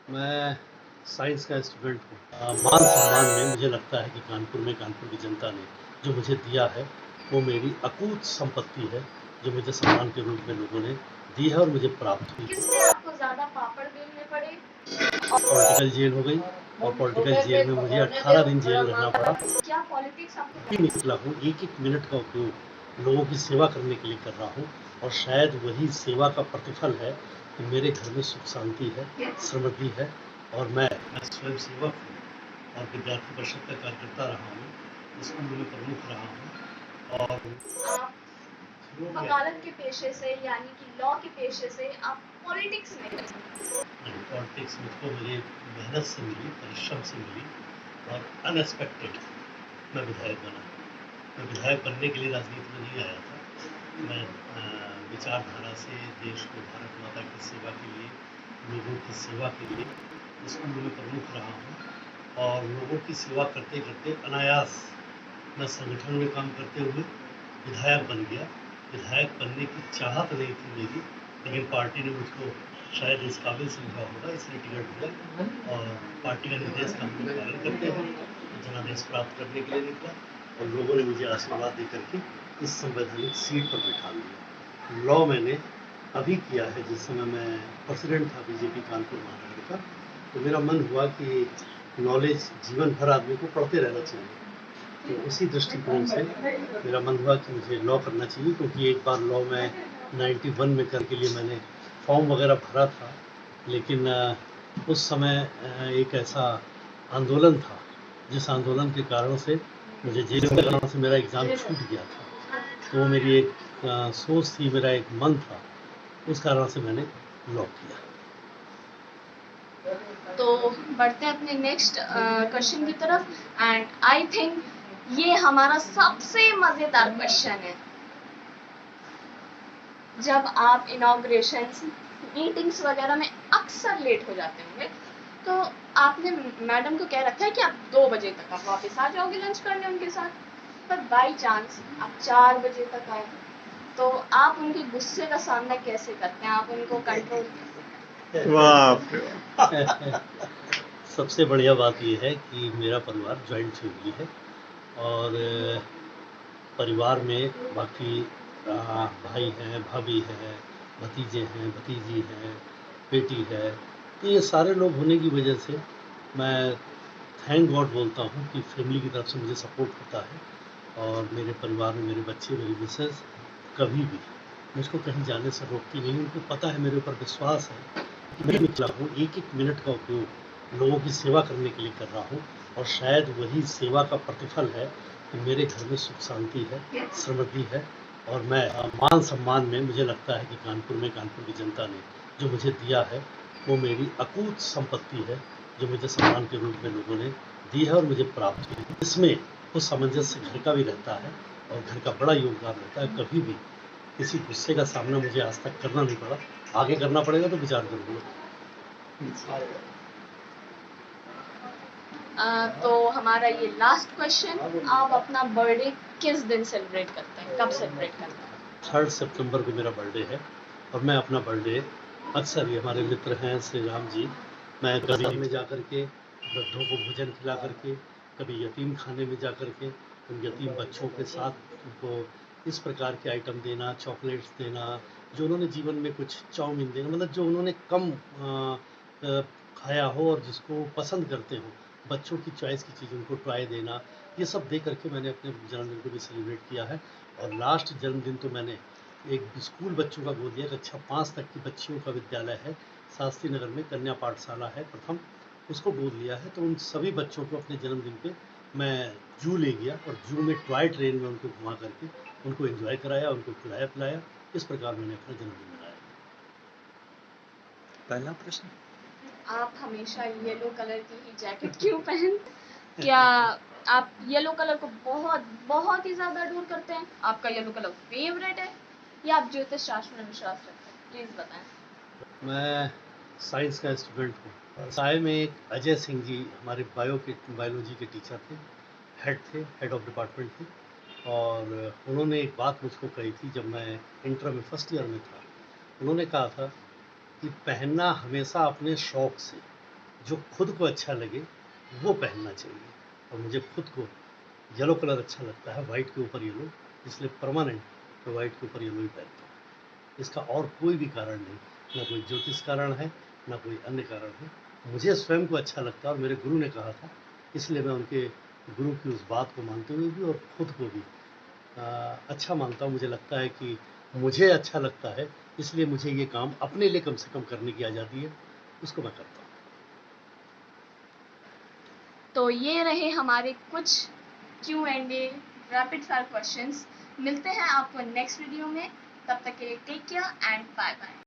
मैं साइंस का स्टूडेंट हूँ। मान सम्मान में मुझे लगता है कि कानपुर की जनता ने जो मुझे दिया है वो मेरी अकूत संपत्ति है, जो मुझे सम्मान के रूप में लोगों ने दी है और मुझे प्राप्त हुई। किससे आपको ज्यादा पापड़ बेलने पड़े? पॉलिटिकल जेल हो गई और पॉलिटिकल जेल में मुझे 18 दिन जेल रहना पड़ा। क्या पॉलिटिक्स आपको भी निकला हूँ, एक एक मिनट का उपयोग लोगों की सेवा करने के लिए कर रहा हूँ और शायद वही सेवा का प्रतिफल है कि मेरे घर में सुख शांति है, समृद्धि है और मैं स्वयं सेवक हूँ और विद्यार्थी परिषद का कार्यकर्ता रहा हूँ, स्कूल में प्रमुख रहा हूँ और आप वकालत के पेशे से यानी कि लॉ के पेशे से आप पॉलिटिक्स में गए? पॉलिटिक्स मुझको मेरी मेहनत से मिली, परिश्रम से मिली और अनएक्सपेक्टेड मैं विधायक बना। मैं विधायक बनने के लिए राजनीति में नहीं आया था। मैं विचारधारा से देश को भारत माता की सेवा के लिए, लोगों की सेवा के लिए स्कूल में प्रमुख रहा हूँ और लोगों की सेवा करते करते अनायास मैं संगठन में काम करते हुए विधायक बन गया। विधायक बनने की चाहत नहीं थी मेरी, लेकिन पार्टी ने मुझको शायद इस काबिल समझा होगा, इसलिए टिकट दिया और पार्टी का निर्देश का हम लोग पालन करते हैं। जनादेश प्राप्त करने के लिए निकला और लोगों ने मुझे आशीर्वाद दे करके इस संवैधानिक सीट पर बैठा दिया। लॉ मैंने अभी किया है, जिस समय मैं प्रेसिडेंट था बीजेपी कानपुर महानगर का, तो मेरा मन हुआ कि नॉलेज जीवन भर आदमी को पढ़ते रहना चाहिए। तो उसी दृष्टिकोण से मेरा मन हुआ कि मुझे लॉ करना चाहिए, क्योंकि एक बार लॉ में 91 में करके लिए मैंने फॉर्म वगैरह भरा था, लेकिन उस समय एक ऐसा आंदोलन था जिस आंदोलन के कारण से मुझे जेल के कारण से मेरा एग्ज़ाम छूट गया था। तो वो मेरी एक सोच थी, मेरा एक मन था, उस कारण से मैंने लॉ किया। तो बढ़ते हैं अपने नेक्स्ट क्वेश्चन की तरफ एंड आई थिंक ये हमारा सबसे मजेदार क्वेश्चन है। जब आप इनॉग्रेशंस मीटिंग्स वगैरह में अक्सर लेट हो जाते होंगे, तो आपने मैडम को कह रखा है कि आप 2 बजे तक आप वापस आ जाओगे लंच करने उनके साथ, पर बाई चांस आप 4 बजे तक आए, तो आप उनके गुस्से का सामना कैसे करते हैं? आप उनको कंट्रोल सबसे बढ़िया बात यह है कि मेरा परिवार जॉइंट फैमिली है और परिवार में बाकी भाई हैं, भाभी हैं, भतीजे हैं, भतीजी हैं, बेटी है, तो ये सारे लोग होने की वजह से मैं थैंक गॉड बोलता हूँ कि फैमिली की तरफ से मुझे सपोर्ट होता है और मेरे परिवार में मेरे बच्चे, मेरी मिसेस कभी भी मुझको कहीं जाने से रोकती नहीं। उनको पता है, मेरे ऊपर विश्वास है कि मैं निकला हूँ, एक एक मिनट का उपयोग लोगों की सेवा करने के लिए कर रहा हूँ और शायद वही सेवा का प्रतिफल है कि मेरे घर में सुख शांति है, समृद्धि है और मैं मान सम्मान में मुझे लगता है कि कानपुर की जनता ने जो मुझे दिया है वो मेरी अकूत संपत्ति है, जो मुझे सम्मान के रूप में लोगों ने दी है और मुझे प्राप्त हुई। इसमें कुछ सामंजस्य घर का भी रहता है और घर का बड़ा योगदान रहता है। कभी भी किसी गुस्से का सामना मुझे आज तक करना नहीं पड़ा, आगे करना पड़ेगा तो विचार करूँगा। तो हमारा ये लास्ट क्वेश्चन, आप अपना बर्थडे किस दिन सेलिब्रेट करते हैं, कब सेलिब्रेट करते हैं? 3 सितंबर को मेरा बर्थडे है और मैं अपना बर्थडे अक्सर, ये हमारे मित्र हैं श्री राम जी, मैं कभी में जा कर के वृद्धों को भोजन खिला करके, कभी यतीम खाने में जा कर के उन यतीम बच्चों के साथ उनको इस प्रकार के आइटम देना, चॉकलेट्स देना, जो उन्होंने जीवन में कुछ चाउमीन देना, मतलब जो उन्होंने कम खाया हो और जिसको पसंद करते हो, बच्चों की चॉइस की चीज़ उनको टॉय देना, ये सब दे करके मैंने अपने जन्मदिन को भी सेलिब्रेट किया है। और लास्ट जन्मदिन तो मैंने एक स्कूल बच्चों का गोद लिया, कक्षा 5 तक की बच्चियों का विद्यालय है, शास्त्री नगर में कन्या पाठशाला है प्रथम, उसको गोद लिया है। तो उन सभी बच्चों को अपने जन्मदिन पे मैं जू ले गया और जू में टॉय ट्रेन में उनको घुमा करके उनको एंजॉय कराया, उनको खिलाया पिलाया। इस प्रकार मैंने अपना जन्मदिन मनाया। पहला प्रश्न, आप हमेशा येलो कलर की ही जैकेट क्यों पहन? क्या आप येलो कलर को बहुत बहुत ही ज्यादा अडोर करते हैं? आपका येलो कलर फेवरेट है या आप ज्योतिष शास्त्र में विश्वास रखते हैं? प्लीज बताएं। मैं साइंस का स्टूडेंट हूँ। साय में एक अजय सिंह जी हमारे बायोलॉजी के टीचर थे, हेड ऑफ डिपार्टमेंट थे और उन्होंने एक बात मुझको कही थी जब मैं इंटर में फर्स्ट ईयर में था। उन्होंने कहा था कि पहनना हमेशा अपने शौक से, जो खुद को अच्छा लगे वो पहनना चाहिए। और मुझे खुद को येलो कलर अच्छा लगता है, वाइट के ऊपर येलो, इसलिए परमानेंट मैं वाइट के ऊपर येलो ही पहनता हूँ। इसका और कोई भी कारण नहीं, ना कोई ज्योतिष कारण है, ना कोई अन्य कारण है। मुझे स्वयं को अच्छा लगता है और मेरे गुरु ने कहा था, इसलिए मैं उनके गुरु की उस बात को मानते हुए भी और खुद को भी अच्छा मानता हूँ। मुझे लगता है कि मुझे अच्छा लगता है, इसलिए मुझे ये काम अपने लिए कम से कम करने की आज़ादी है, उसको मैं करता हूँ। तो ये रहे हमारे कुछ Q&A रैपिड फायर क्वेश्चंस। मिलते हैं आपको नेक्स्ट वीडियो में, तब तक के लिए take care and bye bye.